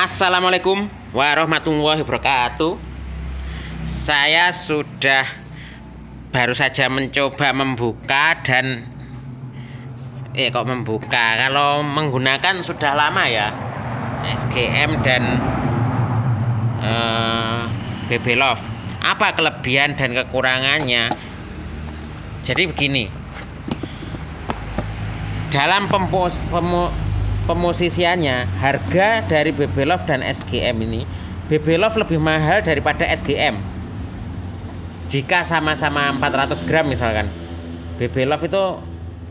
Assalamualaikum warahmatullahi wabarakatuh. Saya sudah baru saja mencoba membuka dan kalau menggunakan sudah lama ya SGM dan BB Love. Apa kelebihan dan kekurangannya? Jadi begini, dalam pemosisiannya, harga dari BB Love dan SGM ini, BB Love lebih mahal daripada SGM. Jika sama-sama 400 gram misalkan, BB Love itu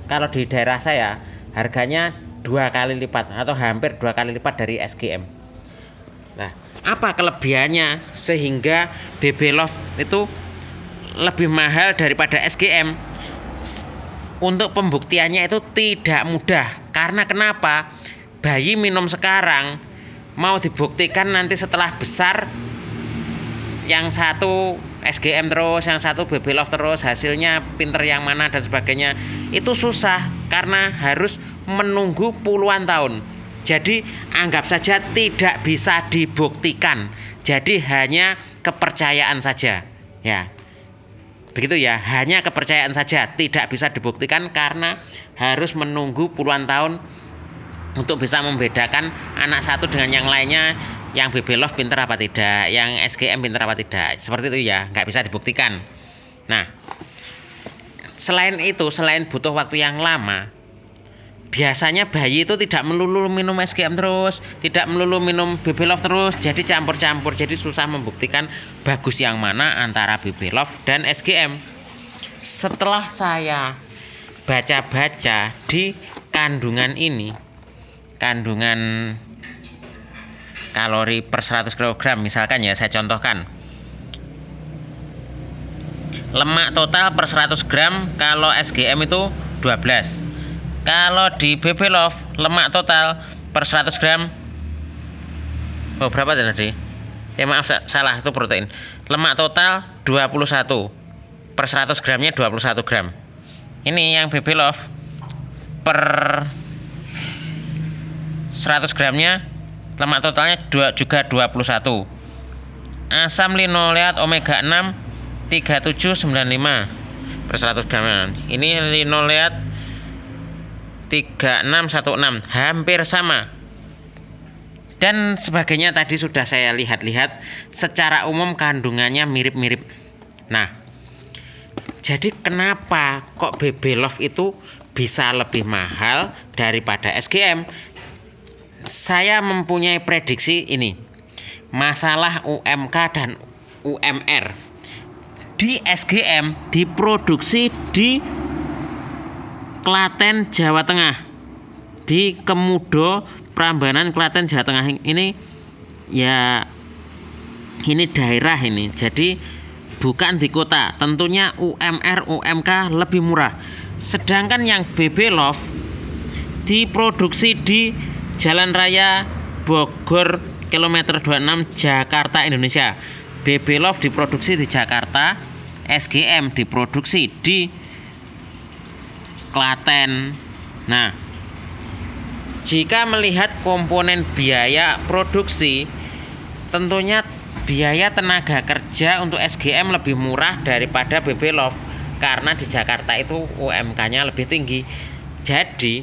kalau di daerah saya harganya 2 kali lipat atau hampir 2 kali lipat dari SGM. Nah, apa kelebihannya sehingga BB Love itu lebih mahal daripada SGM? Untuk pembuktiannya itu tidak mudah. Karena kenapa? Bayi minum sekarang mau dibuktikan nanti setelah besar, yang satu SGM terus, yang satu BB Love terus, hasilnya pinter yang mana dan sebagainya, itu susah karena harus menunggu puluhan tahun. Jadi anggap saja tidak bisa dibuktikan. Jadi hanya kepercayaan saja. Ya. Begitu ya, hanya kepercayaan saja, tidak bisa dibuktikan karena harus menunggu puluhan tahun untuk bisa membedakan anak satu dengan yang lainnya, yang BB Love pinter apa tidak, yang SGM pinter apa tidak. Seperti itu ya, nggak bisa dibuktikan. Nah, selain itu, selain butuh waktu yang lama, biasanya bayi itu tidak melulu minum SGM terus, tidak melulu minum BB Love terus, jadi campur-campur, jadi susah membuktikan bagus yang mana antara BB Love dan SGM. Setelah saya baca-baca di kandungan ini, kandungan kalori per 100 kg misalkan ya, saya contohkan. Lemak total per 100 gram kalau SGM itu 12. Kalau di BB Love lemak total per 100 gram, oh berapa tadi? Maaf, salah, itu protein. Lemak total 21. Per 100 gramnya 21 gram. Ini yang BB Love per 100 gramnya lemak totalnya juga 21. Asam linoleat omega 6 3795 per 100 gram. Ini linoleat 3616, hampir sama. Dan sebagainya tadi sudah saya lihat-lihat, secara umum kandungannya mirip-mirip. Nah, jadi kenapa kok BB Love itu bisa lebih mahal daripada SGM? Saya mempunyai prediksi ini. Masalah UMK dan UMR. Di SGM diproduksi di Klaten, Jawa Tengah, di Kemudo, Prambanan, Klaten, Jawa Tengah. Ini ya, ini daerah ini, jadi bukan di kota. Tentunya UMR, UMK lebih murah. Sedangkan yang BB Love diproduksi di Jalan Raya Bogor kilometer 26 Jakarta, Indonesia. BB Love diproduksi di Jakarta, SGM diproduksi di Klaten. Nah, jika melihat komponen biaya produksi, tentunya biaya tenaga kerja untuk SGM lebih murah daripada BB Love karena di Jakarta itu UMK-nya lebih tinggi. Jadi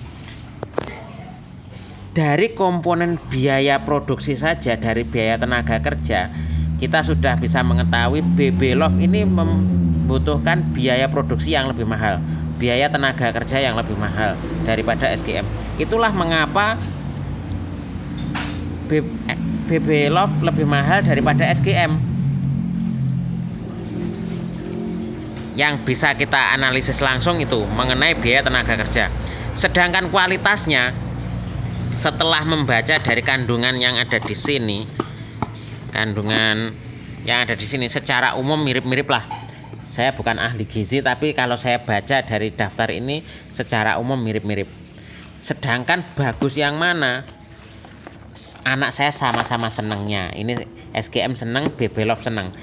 dari komponen biaya produksi saja, dari biaya tenaga kerja, kita sudah bisa mengetahui BB Love ini membutuhkan biaya produksi yang lebih mahal, biaya tenaga kerja yang lebih mahal daripada SGM. Itulah mengapa BB Love lebih mahal daripada SGM. Yang bisa kita analisis langsung itu mengenai biaya tenaga kerja. Sedangkan kualitasnya, setelah membaca dari kandungan yang ada di sini, secara umum mirip-mirip lah. Saya bukan ahli gizi, tapi kalau saya baca dari daftar ini secara umum mirip-mirip. Sedangkan bagus yang mana? Anak saya sama-sama senengnya. Ini SGM seneng, BB Love seneng.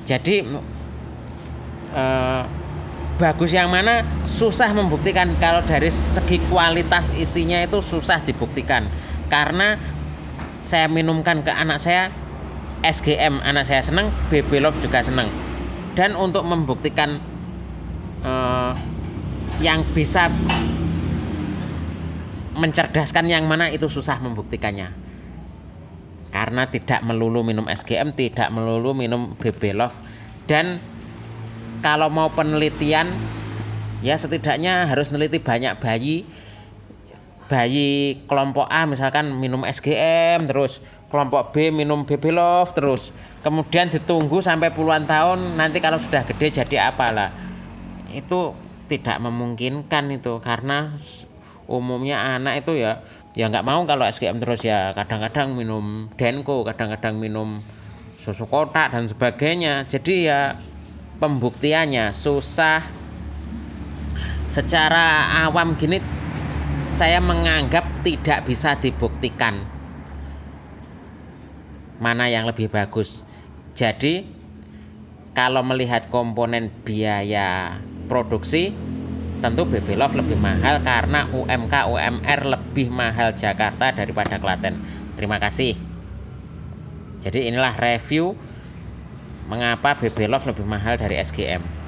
Jadi bagus yang mana susah membuktikan. Kalau dari segi kualitas isinya itu susah dibuktikan. Karena saya minumkan ke anak saya, SGM anak saya senang, BB Love juga senang. Dan untuk membuktikan yang bisa mencerdaskan yang mana itu susah membuktikannya. Karena tidak melulu minum SGM, tidak melulu minum BB Love. Dan kalau mau penelitian, ya setidaknya harus neliti banyak bayi kelompok A misalkan minum SGM terus, kelompok B minum BB Love terus, kemudian ditunggu sampai puluhan tahun, nanti kalau sudah gede jadi apalah. Itu tidak memungkinkan itu, karena umumnya anak itu ya nggak mau kalau SGM terus, ya kadang-kadang minum Denko, kadang-kadang minum susu kotak dan sebagainya. Jadi ya pembuktiannya susah. Secara awam gini saya menganggap tidak bisa dibuktikan mana yang lebih bagus. Jadi kalau melihat komponen biaya produksi, tentu BB Love lebih mahal karena UMK UMR lebih mahal Jakarta daripada Klaten. Terima kasih. Jadi inilah review mengapa BB Love lebih mahal dari SGM.